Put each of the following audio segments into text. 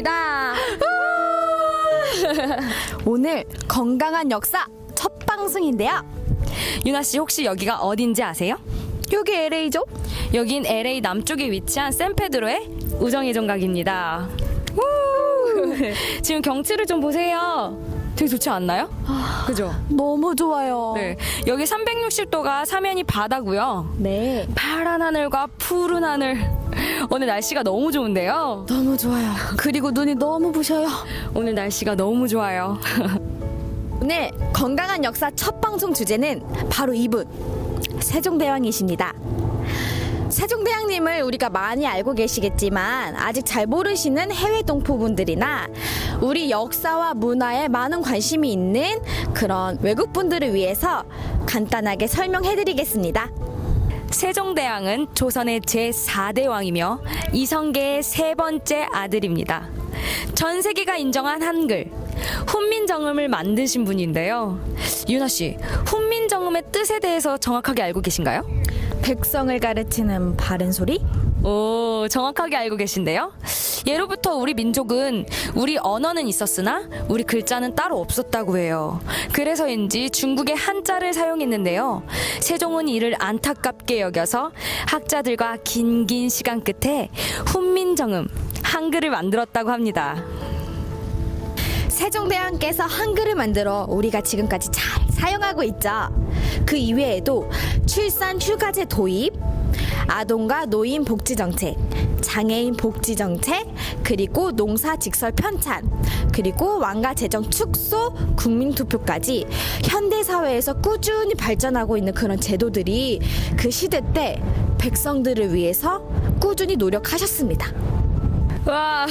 시작합니다. 오늘 건강한 역사 첫 방송인데요. 유나 씨 혹시 여기가 어딘지 아세요? 여기 LA죠? 여긴 LA 남쪽에 위치한 샌페드로의 우정의 종각입니다. 지금 경치를 좀 보세요. 되게 좋지 않나요? 그죠? 너무 좋아요. 네, 여기 360도가 사면이 바다고요. 네, 파란 하늘과 푸른 하늘. 오늘 날씨가 너무 좋은데요. 너무 좋아요. 그리고 눈이 너무 부셔요. 오늘 날씨가 너무 좋아요. 오늘 건강한 역사 첫 방송 주제는 바로 이분, 세종대왕이십니다. 세종대왕님을 우리가 많이 알고 계시겠지만 아직 잘 모르시는 해외 동포분들이나 우리 역사와 문화에 많은 관심이 있는 그런 외국분들을 위해서 간단하게 설명해드리겠습니다. 세종대왕은 조선의 제4대 왕이며 이성계의 세 번째 아들입니다. 전 세계가 인정한 한글, 훈민정음을 만드신 분인데요. 유나 씨, 훈민정음의 뜻에 대해서 정확하게 알고 계신가요? 백성을 가르치는 바른 소리? 오, 정확하게 알고 계신데요. 예로부터 우리 민족은 우리 언어는 있었으나 우리 글자는 따로 없었다고 해요. 그래서인지 중국의 한자를 사용했는데요. 세종은 이를 안타깝게 여겨서 학자들과 긴 시간 끝에 훈민정음, 한글을 만들었다고 합니다. 세종대왕께서 한글을 만들어 우리가 지금까지 잘 사용하고 있죠. 그 이외에도 출산 휴가제 도입, 아동과 노인 복지 정책, 장애인 복지 정책, 그리고 농사 직설 편찬, 그리고 왕가 재정 축소, 국민 투표까지 현대 사회에서 꾸준히 발전하고 있는 그런 제도들이 그 시대 때 백성들을 위해서 꾸준히 노력하셨습니다. 와,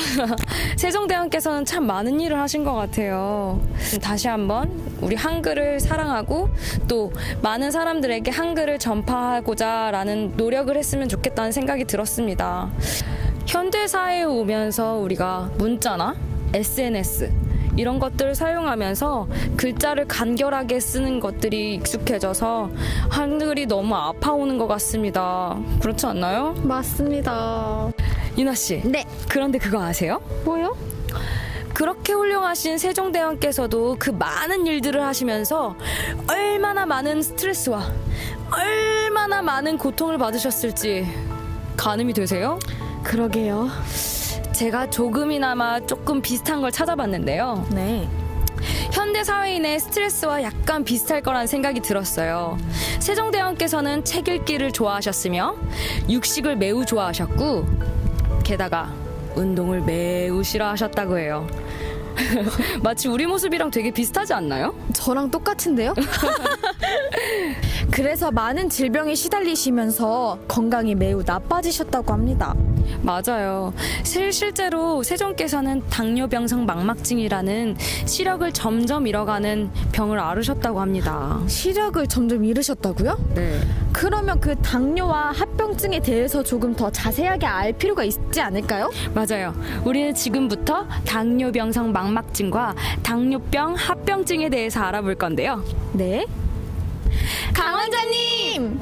세종대왕께서는 참 많은 일을 하신 것 같아요. 다시 한번 우리 한글을 사랑하고 또 많은 사람들에게 한글을 전파하고자 라는 노력을 했으면 좋겠다는 생각이 들었습니다. 현대사회에 오면서 우리가 문자나 SNS 이런 것들을 사용하면서 글자를 간결하게 쓰는 것들이 익숙해져서 한글이 너무 아파오는 것 같습니다. 그렇지 않나요? 맞습니다. 유나 씨. 네. 그런데 그거 아세요? 뭐요? 그렇게 훌륭하신 세종대왕께서도 그 많은 일들을 하시면서 얼마나 많은 스트레스와 얼마나 많은 고통을 받으셨을지 가늠이 되세요? 그러게요. 제가 조금이나마 조금 비슷한 걸 찾아봤는데요. 네. 현대 사회인의 스트레스와 약간 비슷할 거란 생각이 들었어요. 세종대왕께서는 책 읽기를 좋아하셨으며 육식을 매우 좋아하셨고 게다가 운동을 매우 싫어하셨다고 해요. 마치 우리 모습이랑 되게 비슷하지 않나요? 저랑 똑같은데요? 그래서 많은 질병에 시달리시면서 건강이 매우 나빠지셨다고 합니다. 맞아요. 실제로 세종께서는 당뇨병성 망막증이라는 시력을 점점 잃어가는 병을 앓으셨다고 합니다. 시력을 점점 잃으셨다고요? 네. 그러면 그 당뇨와 합병증에 대해서 조금 더 자세하게 알 필요가 있지 않을까요? 맞아요. 우리는 지금부터 당뇨병성 망막증과 당뇨병 합병증에 대해서 알아볼 건데요. 네. 강원장님!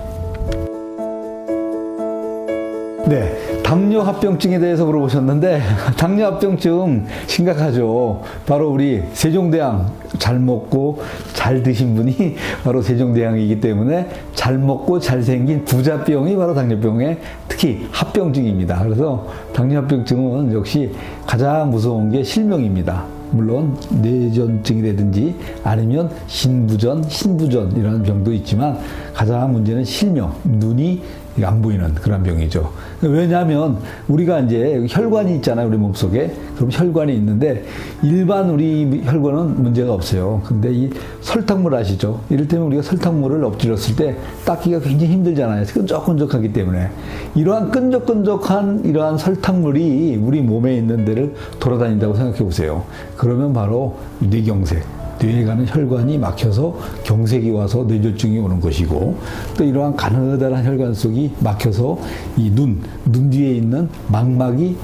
네, 당뇨합병증에 대해서 물어보셨는데 당뇨합병증 심각하죠. 바로 우리 세종대왕 잘 먹고 잘 드신 분이 바로 세종대왕이기 때문에 잘 먹고 잘생긴 부자병이 바로 당뇨병의 특히 합병증입니다. 그래서 당뇨합병증은 역시 가장 무서운 게 실명입니다. 물론 뇌전증이라든지 아니면 신부전이라는 병도 있지만 가장 문제는 실명, 눈이 안 보이는 그런 병이죠. 왜냐하면 우리가 이제 혈관이 있잖아요, 우리 몸속에. 그럼 혈관이 있는데 일반 우리 혈관은 문제가 없어요. 근데 이 설탕물 아시죠? 이를테면 우리가 설탕물을 엎질렀을 때 닦기가 굉장히 힘들잖아요. 끈적끈적하기 때문에. 이러한 끈적끈적한 이러한 설탕물이 우리 몸에 있는 데를 돌아다닌다고 생각해 보세요. 그러면 바로 뇌경색. 뇌에 가는 혈관이 막혀서 경색이 와서 뇌졸중이 오는 것이고 또 이러한 가느다란 혈관 속이 막혀서 이 눈 뒤에 있는 망막이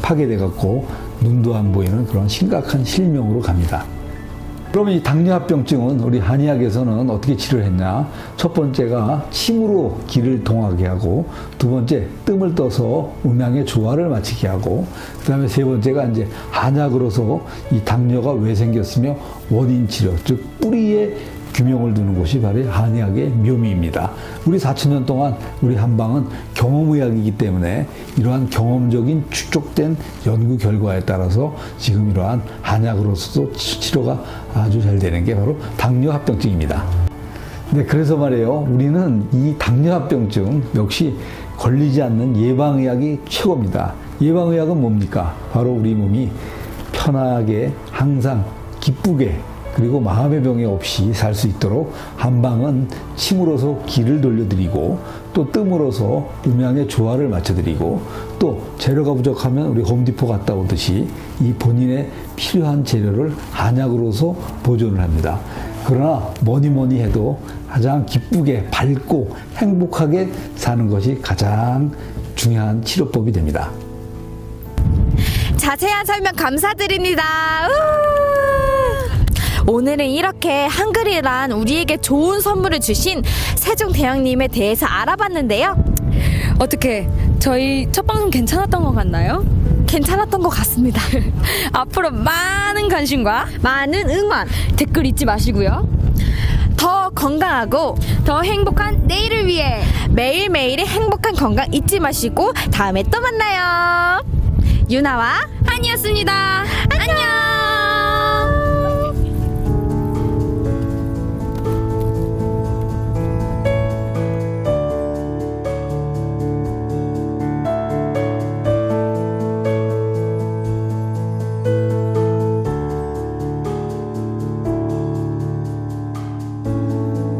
파괴돼 갖고 눈도 안 보이는 그런 심각한 실명으로 갑니다. 그러면 이 당뇨합병증은 우리 한의학에서는 어떻게 치료했냐? 첫 번째가 침으로 기를 통하게 하고, 두 번째 뜸을 떠서 음양의 조화를 맞추게 하고, 그 다음에 세 번째가 이제 한약으로서 이 당뇨가 왜 생겼으며 원인 치료, 즉 뿌리에 규명을 두는 곳이 바로 한의학의 묘미입니다. 우리 4,000년 동안 우리 한방은 경험의학이기 때문에 이러한 경험적인 축적된 연구 결과에 따라서 지금 이러한 한약으로서도 치료가 아주 잘 되는 게 바로 당뇨합병증입니다. 네, 그래서 말이에요. 우리는 이 당뇨합병증 역시 걸리지 않는 예방의학이 최고입니다. 예방의학은 뭡니까? 바로 우리 몸이 편하게 항상 기쁘게 그리고 마음의 병이 없이 살 수 있도록 한방은 침으로서 기를 돌려드리고 또 뜸으로서 음양의 조화를 맞춰드리고 또 재료가 부족하면 우리 홈디포 갔다 오듯이 이 본인의 필요한 재료를 한약으로서 보존을 합니다. 그러나 뭐니 해도 가장 기쁘게 밝고 행복하게 사는 것이 가장 중요한 치료법이 됩니다. 자세한 설명 감사드립니다. 오늘은 이렇게 한글이란 우리에게 좋은 선물을 주신 세종대왕님에 대해서 알아봤는데요. 어떻게 저희 첫 방송 괜찮았던 것 같나요? 괜찮았던 것 같습니다. 앞으로 많은 관심과 많은 응원, 댓글 잊지 마시고요. 더 건강하고 더 행복한 내일을 위해 매일매일의 행복한 건강 잊지 마시고 다음에 또 만나요. 유나와 한이었습니다. 안녕.